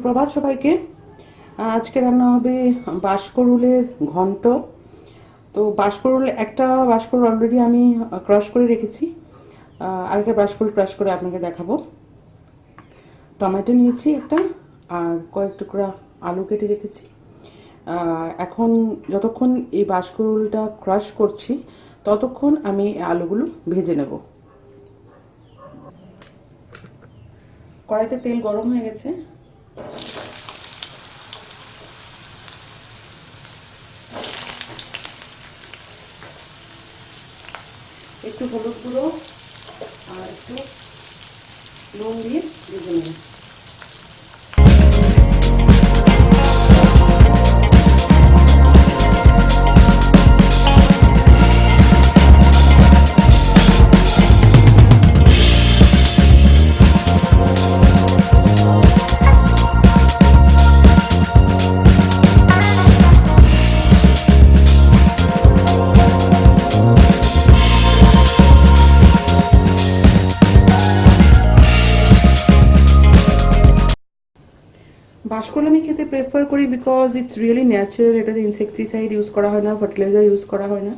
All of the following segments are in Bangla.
সুপ্রভাত সবাইকে। আজকে রান্না হবে বাঁশকরুলের ঘন্ট। তো একটা বাঁশকরুল অলরেডি আমি ক্রাশ করে রেখেছি, আরেকটা বাঁশকরুল ক্রাশ করে আপনাকে দেখাবো। টমেটো নিয়েছি একটা, আর কয়েক টুকরা আলু কেটে রেখেছি। এখন যতক্ষণ এই বাঁশকরুলটা ক্রাশ করছি ততক্ষণ আমি আলুগুলো ভেজে নেব। কড়াইতে তেল গরম হয়ে গেছে। একটু হলুদ গুঁড়ো আর একটু নুন দিয়ে ভেজে নেব। বাঁশকরুল আমি খেতে প্রেফার করি বিকজ ইটস রিয়েলি ন্যাচারাল। এটাতে ইনসেকটিসাইড ইউজ করা হয় না, ফার্টিলাইজার ইউজ করা হয় না।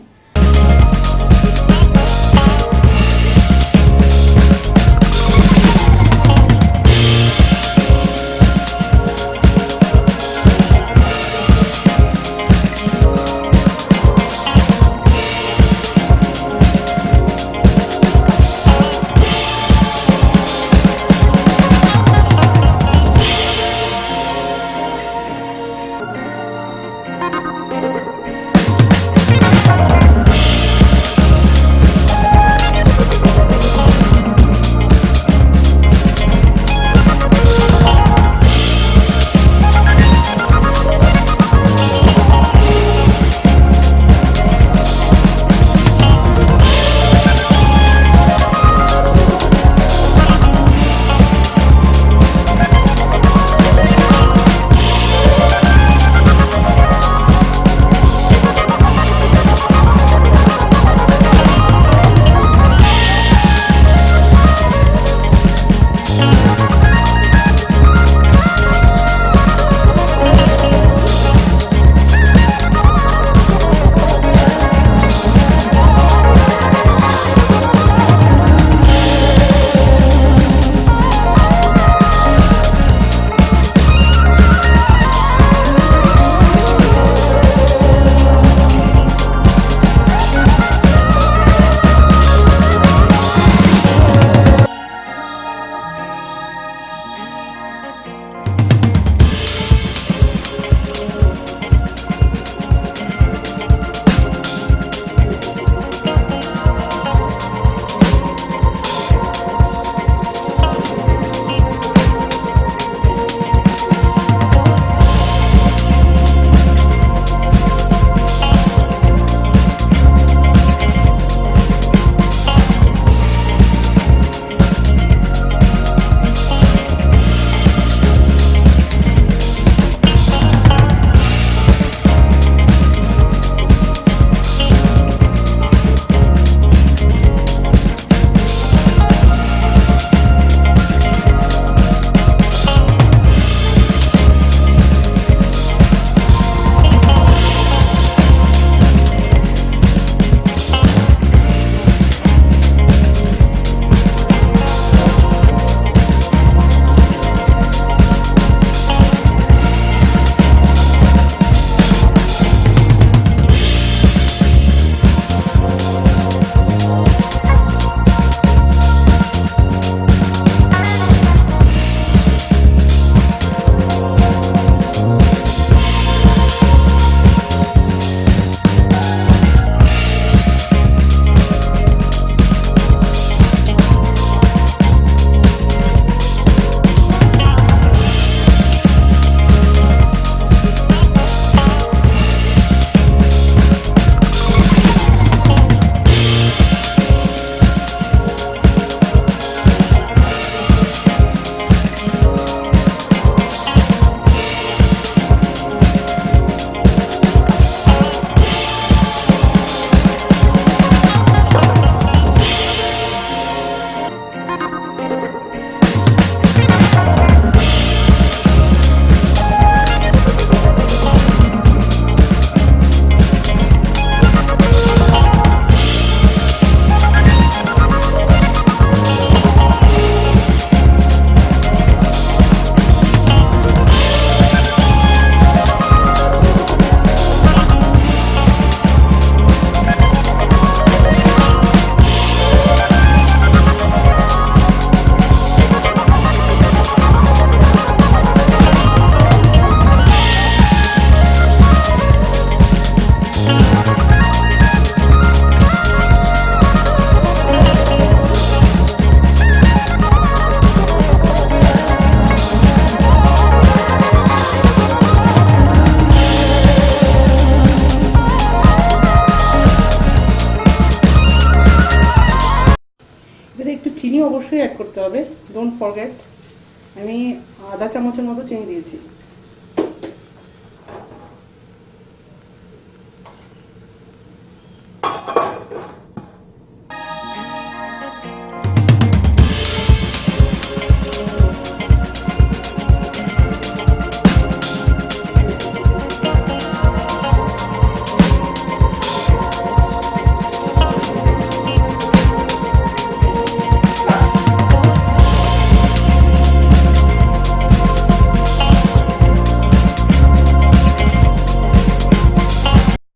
চিনি অবশ্যই অ্যাড করতে হবে, ডোন্ট ফরগেট। আমি আধা চামচের মতো চিনি দিয়েছি।